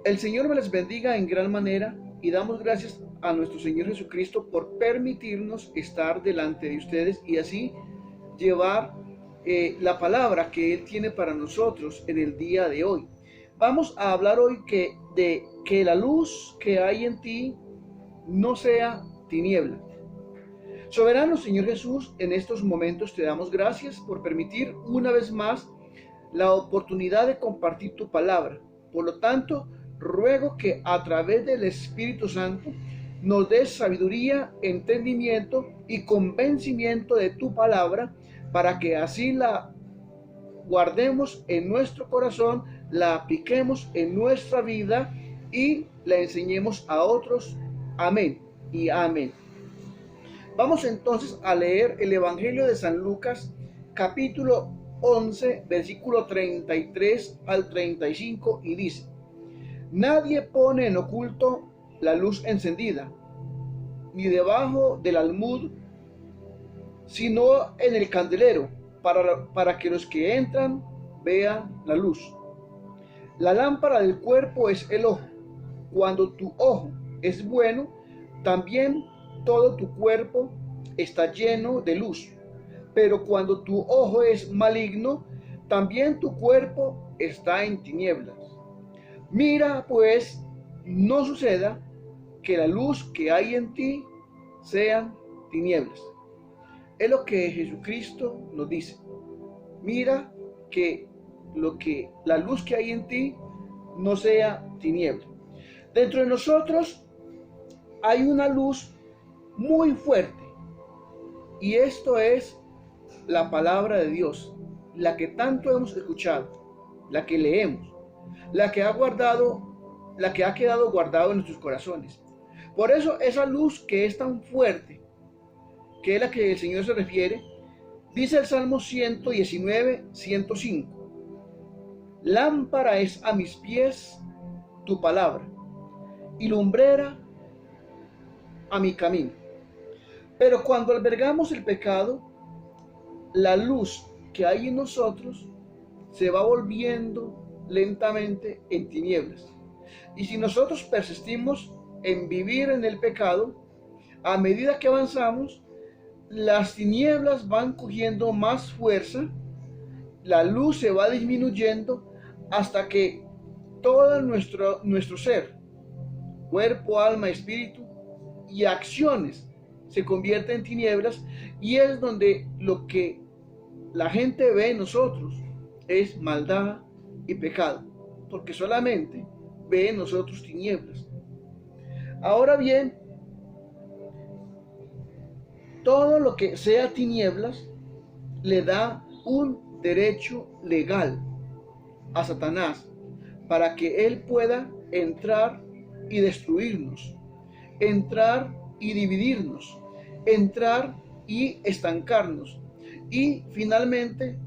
El Señor me les bendiga en gran manera y damos gracias a nuestro Señor Jesucristo por permitirnos estar delante de ustedes y así llevar la palabra que Él tiene para nosotros en el día de hoy. Vamos a hablar hoy de que la luz que hay en ti no sea tiniebla. Soberano Señor Jesús, en estos momentos te damos gracias por permitir una vez más la oportunidad de compartir tu palabra. Por lo tanto, ruego que a través del Espíritu Santo nos des sabiduría, entendimiento y convencimiento de tu palabra para que así la guardemos en nuestro corazón, la apliquemos en nuestra vida y la enseñemos a otros. Amén y amén. Vamos entonces a leer el Evangelio de San Lucas, capítulo 11, versículo 33 al 35, y dice: Nadie pone en oculto la luz encendida, ni debajo del almud, sino en el candelero, para que los que entran vean la luz. La lámpara del cuerpo es el ojo. Cuando tu ojo es bueno, también todo tu cuerpo está lleno de luz. Pero cuando tu ojo es maligno, también tu cuerpo está en tinieblas. Mira, pues, no suceda que la luz que hay en ti sean tinieblas. Es lo que Jesucristo nos dice. Mira que la luz que hay en ti no sea tiniebla. Dentro de nosotros hay una luz muy fuerte, y esto es la palabra de Dios, la que tanto hemos escuchado, la que leemos, la que ha quedado guardado en nuestros corazones. Por eso esa luz que es tan fuerte, que es la que el Señor se refiere, dice el Salmo 119, 105: Lámpara es a mis pies tu palabra, y lumbrera a mi camino. Pero cuando albergamos el pecado, la luz que hay en nosotros se va volviendo lentamente en tinieblas. Y si nosotros persistimos en vivir en el pecado, a medida que avanzamos, las tinieblas van cogiendo más fuerza, la luz se va disminuyendo hasta que todo nuestro ser, cuerpo, alma, espíritu y acciones se convierte en tinieblas, y es donde lo que la gente ve en nosotros es maldad y pecado, porque solamente ve en nosotros tinieblas. Ahora bien, todo lo que sea tinieblas le da un derecho legal a Satanás para que él pueda entrar y destruirnos, entrar y dividirnos, entrar y estancarnos, y finalmente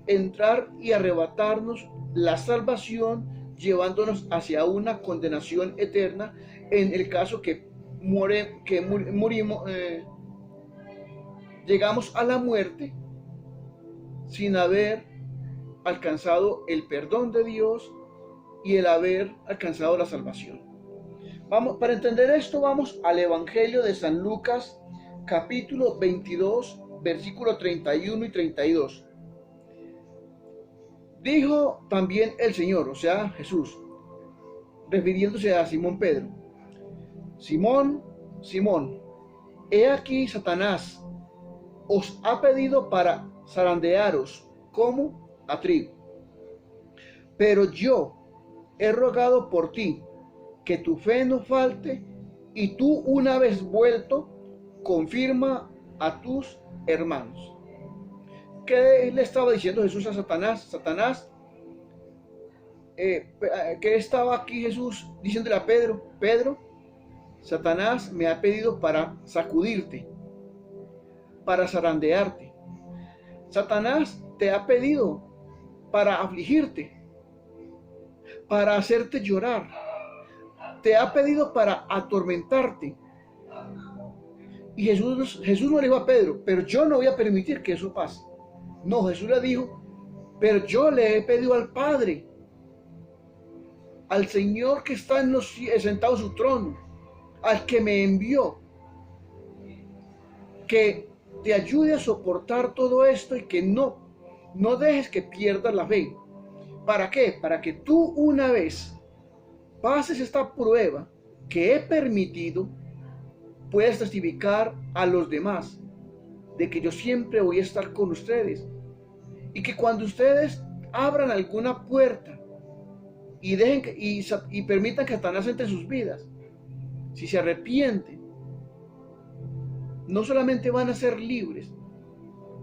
entrar y arrebatarnos la salvación, llevándonos hacia una condenación eterna en el caso que llegamos a la muerte sin haber alcanzado el perdón de Dios y el haber alcanzado la salvación. Para entender esto, vamos al Evangelio de San Lucas, capítulo 22, versículo 31 y 32. Dijo también el Señor, o sea, Jesús, refiriéndose a Simón Pedro: Simón, Simón, he aquí Satanás os ha pedido para zarandearos como a trigo. Pero yo he rogado por ti, que tu fe no falte, y tú, una vez vuelto, confirma a tus hermanos. ¿Qué le estaba diciendo Jesús a Satanás? ¿Qué estaba aquí Jesús diciéndole a Pedro? Pedro, Satanás me ha pedido para sacudirte, para zarandearte. Satanás te ha pedido para afligirte, para hacerte llorar. Te ha pedido para atormentarte. Y Jesús no le dijo a Pedro: pero yo no voy a permitir que eso pase. No, Jesús le dijo: pero yo le he pedido al Padre al Señor que está sentado en su trono, al que me envió, que te ayude a soportar todo esto y que no dejes que pierdas la fe. ¿Para qué? Para que tú una vez pases esta prueba que he permitido, puedas testificar a los demás de que yo siempre voy a estar con ustedes. Y que cuando ustedes abran alguna puerta y y permitan que Satanás entre en sus vidas, si se arrepienten, no solamente van a ser libres,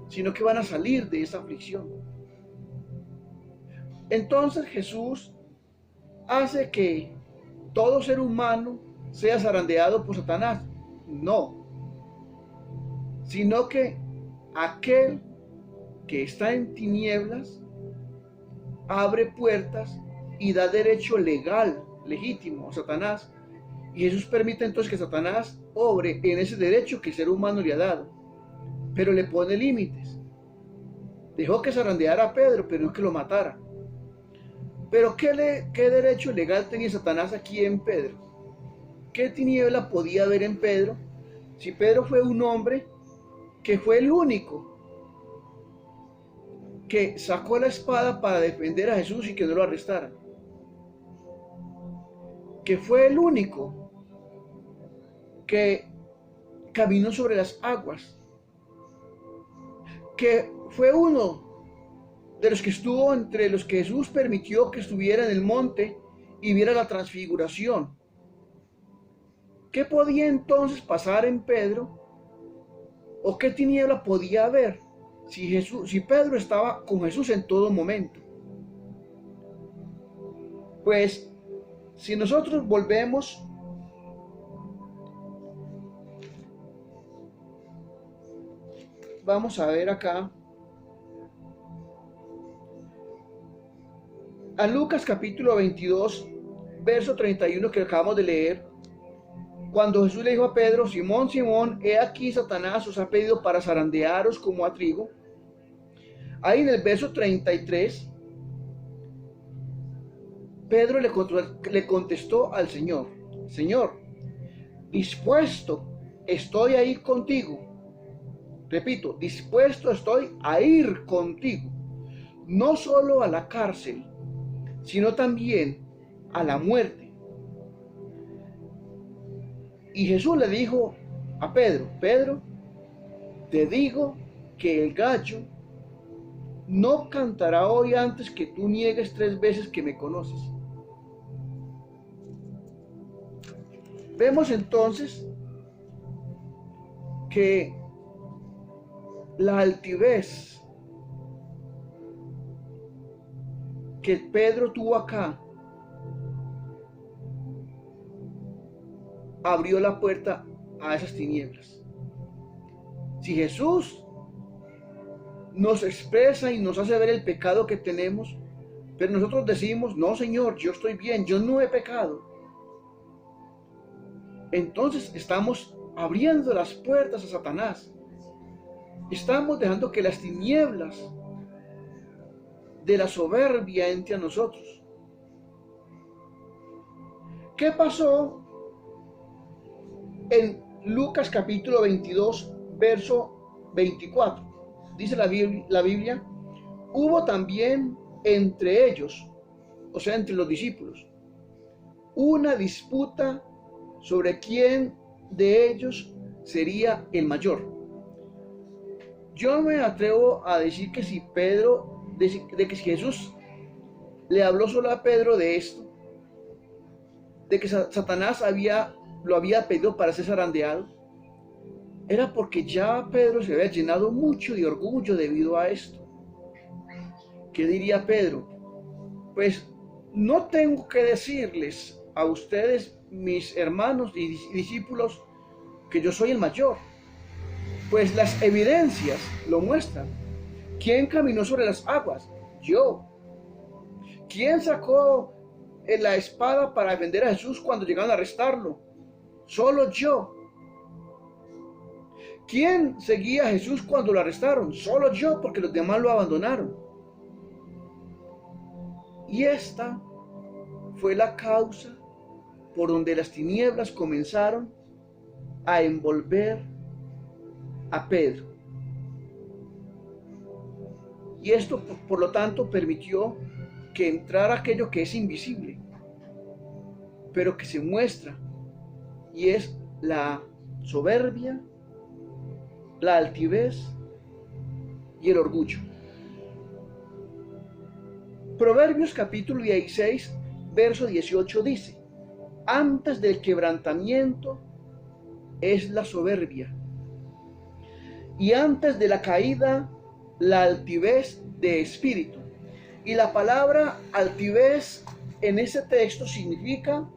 sino que van a salir de esa aflicción. Entonces Jesús hace que todo ser humano sea zarandeado por Satanás. No, sino que aquel que está en tinieblas abre puertas y da derecho legal, legítimo a Satanás. Y Jesús permite entonces que Satanás obre en ese derecho que el ser humano le ha dado, pero le pone límites. Dejó que zarandeara a Pedro, pero no que lo matara. Pero ¿qué derecho legal tenía Satanás aquí en Pedro? ¿Qué tiniebla podía haber en Pedro? Si Pedro fue un hombre que fue el único que sacó la espada para defender a Jesús y que no lo arrestaran. Que fue el único que caminó sobre las aguas. Que fue uno de los que estuvo entre los que Jesús permitió que estuviera en el monte y viera la transfiguración. ¿Qué podía entonces pasar en Pedro? ¿O qué tiniebla podía haber si Pedro estaba con Jesús en todo momento? Pues si nosotros volvemos vamos a ver acá a Lucas capítulo 22, verso 31 que acabamos de leer, cuando Jesús le dijo a Pedro: Simón, Simón, he aquí Satanás os ha pedido para zarandearos como a trigo. Ahí en el verso 33, Pedro le contestó al Señor: Señor, dispuesto estoy a ir contigo. Repito, dispuesto estoy a ir contigo, no solo a la cárcel, sino también a la muerte. Y Jesús le dijo a Pedro: Pedro, te digo que el gallo no cantará hoy antes que tú niegues 3 veces que me conoces. Vemos entonces que la altivez que Pedro tuvo acá abrió la puerta a esas tinieblas. Si Jesús nos expresa y nos hace ver el pecado que tenemos, pero nosotros decimos: no, Señor, yo estoy bien, yo no he pecado, entonces estamos abriendo las puertas a Satanás. Estamos dejando que las tinieblas de la soberbia entre a nosotros. ¿Qué pasó en Lucas capítulo 22, verso 24? Dice la Biblia: hubo también entre ellos, o sea, entre los discípulos, una disputa sobre quién de ellos sería el mayor. Yo me atrevo a decir que si que si Jesús le habló solo a Pedro de esto, de que Satanás lo había pedido para ser zarandeado, era porque ya Pedro se había llenado mucho de orgullo debido a esto. ¿Qué diría Pedro? Pues no tengo que decirles a ustedes, mis hermanos y discípulos, que yo soy el mayor, pues las evidencias lo muestran. ¿Quién caminó sobre las aguas? Yo. ¿Quién sacó la espada para defender a Jesús cuando llegaron a arrestarlo? Solo yo. ¿Quién seguía a Jesús cuando lo arrestaron? Solo yo, porque los demás lo abandonaron. Y esta fue la causa por donde las tinieblas comenzaron a envolver a Pedro. Y esto, por lo tanto, permitió que entrara aquello que es invisible, pero que se muestra, y es la soberbia, la altivez y el orgullo. Proverbios capítulo 16, verso 18 dice: antes del quebrantamiento es la soberbia, y antes de la caída la altivez de espíritu. Y la palabra altivez en ese texto significa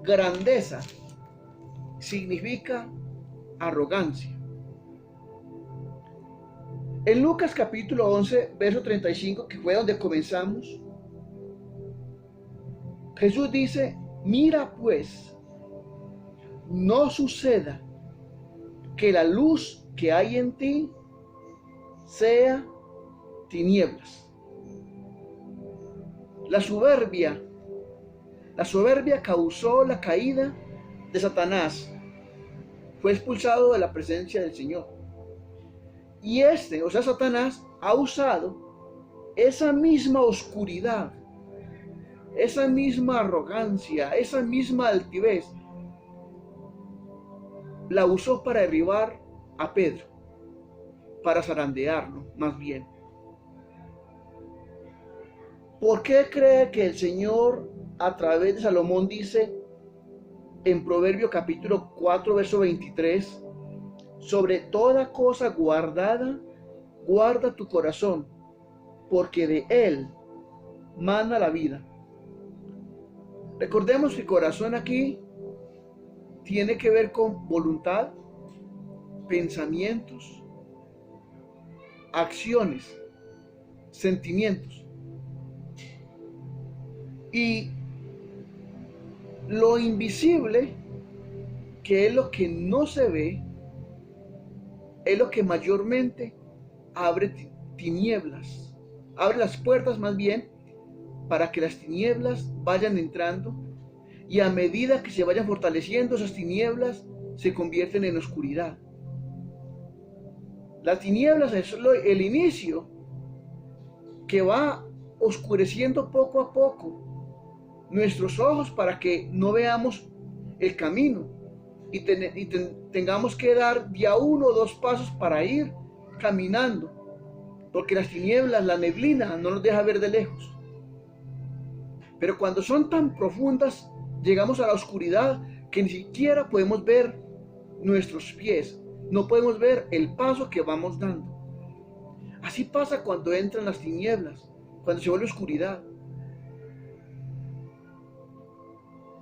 grandeza, significa arrogancia. En Lucas capítulo 11, verso 35, que fue donde comenzamos, Jesús dice: mira pues, no suceda que la luz que hay en ti sea tinieblas. La soberbia causó la caída de Satanás. Fue expulsado de la presencia del Señor. Y Satanás ha usado esa misma oscuridad, esa misma arrogancia, esa misma altivez, la usó para derribar a Pedro, para zarandearlo, más bien. ¿Por qué cree que el Señor a través de Salomón dice en Proverbio capítulo 4, verso 23, sobre toda cosa guardada, guarda tu corazón, porque de él mana la vida? Recordemos que corazón aquí tiene que ver con voluntad, pensamientos, acciones, sentimientos. Y lo invisible, que es lo que no se ve, es lo que mayormente abre tinieblas, abre las puertas más bien para que las tinieblas vayan entrando, y a medida que se vayan fortaleciendo esas tinieblas se convierten en oscuridad. Las tinieblas es el inicio que va oscureciendo poco a poco nuestros ojos para que no veamos el camino y tengamos que dar ya 1 o 2 pasos para ir caminando, porque las tinieblas, la neblina no nos deja ver de lejos. Pero cuando son tan profundas, llegamos a la oscuridad que ni siquiera podemos ver nuestros pies, no podemos ver el paso que vamos dando. Así pasa cuando entran las tinieblas, cuando se vuelve oscuridad.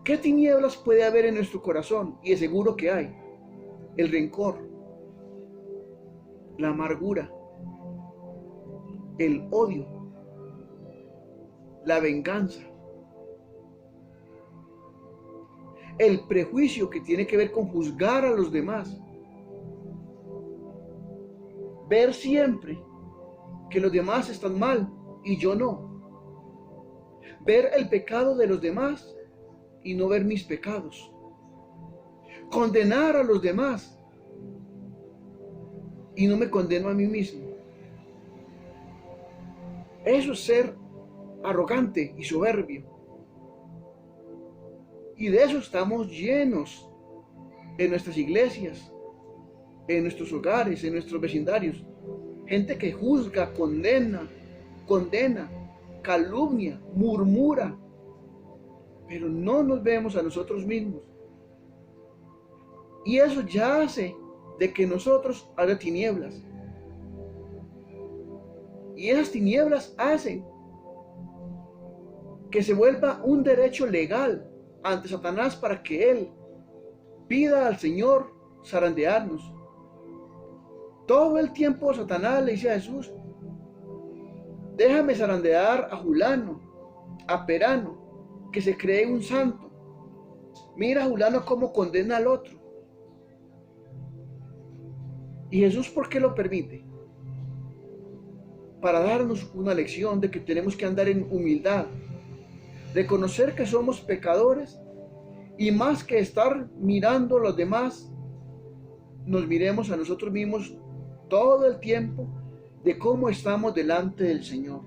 ¿Qué tinieblas puede haber en nuestro corazón? Y de seguro que hay. El rencor, la amargura, el odio, la venganza, el prejuicio que tiene que ver con juzgar a los demás, ver siempre que los demás están mal y yo no, ver el pecado de los demás y no ver mis pecados, condenar a los demás y no me condeno a mí mismo. Eso es ser arrogante y soberbio. Y de eso estamos llenos en nuestras iglesias, en nuestros hogares, en nuestros vecindarios. Gente que juzga, condena, calumnia, murmura, pero no nos vemos a nosotros mismos. Y eso ya hace de que nosotros haya tinieblas. Y esas tinieblas hacen que se vuelva un derecho legal ante Satanás para que él pida al Señor zarandearnos. Todo el tiempo Satanás le dice a Jesús: déjame zarandear a Julano, a Perano, que se cree un santo. Mira a Julano cómo condena al otro. ¿Y Jesús por qué lo permite? Para darnos una lección de que tenemos que andar en humildad, reconocer que somos pecadores y más que estar mirando a los demás, nos miremos a nosotros mismos todo el tiempo de cómo estamos delante del Señor.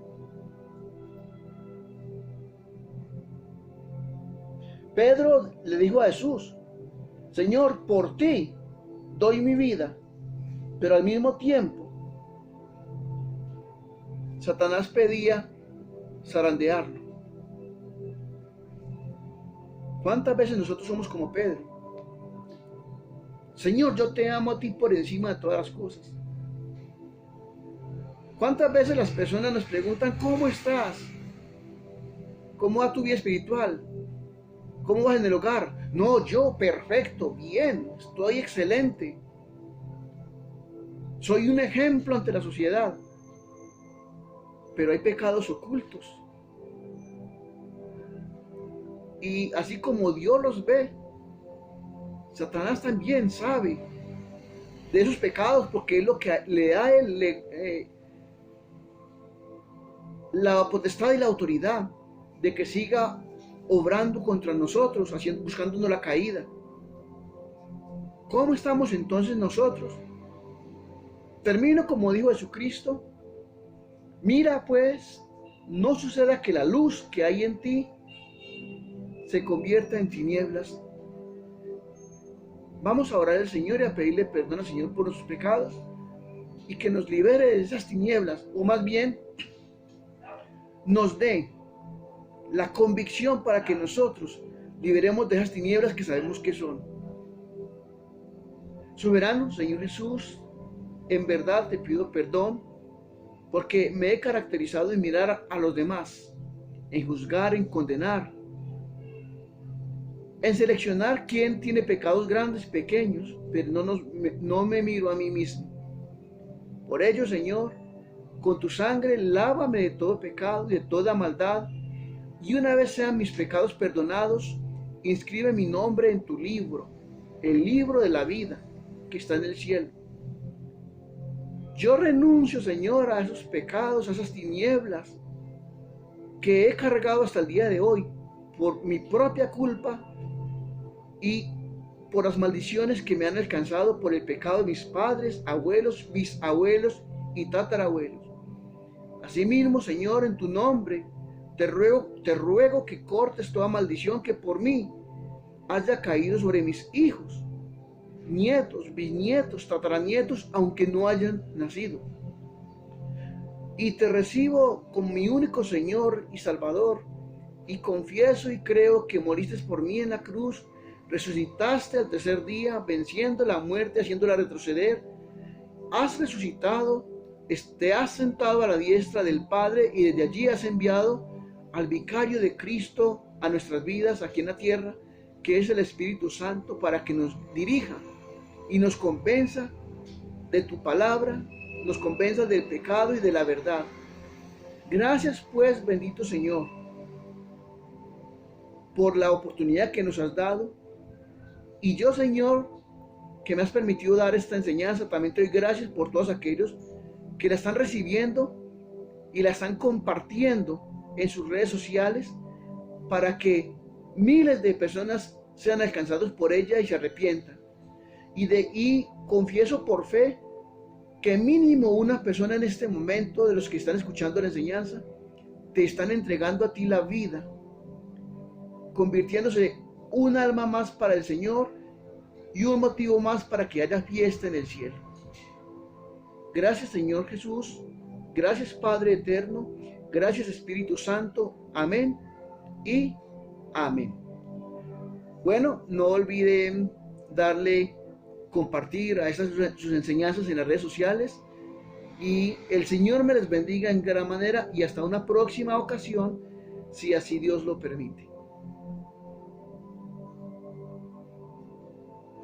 Pedro le dijo a Jesús: Señor, por ti doy mi vida, pero al mismo tiempo Satanás pedía zarandearlo. ¿Cuántas veces nosotros somos como Pedro? Señor, yo te amo a ti por encima de todas las cosas. ¿Cuántas veces las personas nos preguntan: ¿cómo estás? ¿Cómo va tu vida espiritual? ¿Cómo vas en el hogar? No, yo perfecto, bien, estoy excelente. Soy un ejemplo ante la sociedad. Pero hay pecados ocultos. Y así como Dios los ve, Satanás también sabe de esos pecados, porque es lo que le da la potestad y la autoridad de que siga obrando contra nosotros, buscándonos la caída. ¿Cómo estamos entonces nosotros? Termino como dijo Jesucristo: mira pues, no suceda que la luz que hay en ti se convierta en tinieblas. Vamos a orar al Señor y a pedirle perdón al Señor por nuestros pecados y que nos libere de esas tinieblas, o más bien nos dé la convicción para que nosotros liberemos de esas tinieblas que sabemos que son. Soberano Señor Jesús, en verdad te pido perdón porque me he caracterizado en mirar a los demás, en juzgar, en condenar, en seleccionar quién tiene pecados grandes, pequeños, pero no me miro a mí mismo. Por ello, Señor, con tu sangre lávame de todo pecado y de toda maldad, y una vez sean mis pecados perdonados, inscribe mi nombre en tu libro, el libro de la vida que está en el cielo. Yo renuncio, Señor, a esos pecados, a esas tinieblas que he cargado hasta el día de hoy por mi propia culpa y por las maldiciones que me han alcanzado por el pecado de mis padres, abuelos, bisabuelos y tatarabuelos. Asimismo, Señor, en tu nombre te ruego que cortes toda maldición que por mí haya caído sobre mis hijos, nietos, bisnietos, tataranietos, aunque no hayan nacido. Y te recibo como mi único Señor y Salvador, y confieso y creo que moriste por mí en la cruz, resucitaste al tercer día, venciendo la muerte, haciéndola retroceder. Has resucitado, te has sentado a la diestra del Padre, y desde allí has enviado al vicario de Cristo a nuestras vidas aquí en la tierra, que es el Espíritu Santo, para que nos dirija y nos convenza de tu palabra, nos convenza del pecado y de la verdad. Gracias pues, bendito Señor, por la oportunidad que nos has dado. Y yo, Señor, que me has permitido dar esta enseñanza, también te doy gracias por todos aquellos que la están recibiendo y la están compartiendo en sus redes sociales, para que miles de personas sean alcanzados por ella y se arrepientan. Y confieso por fe que mínimo una persona en este momento de los que están escuchando la enseñanza te están entregando a ti la vida, convirtiéndose un alma más para el Señor y un motivo más para que haya fiesta en el cielo. Gracias, Señor Jesús. Gracias, Padre eterno. Gracias, Espíritu Santo. Amén y amén. Bueno, no olviden compartir a sus enseñanzas en las redes sociales, y el Señor me les bendiga en gran manera, y hasta una próxima ocasión, si así Dios lo permite.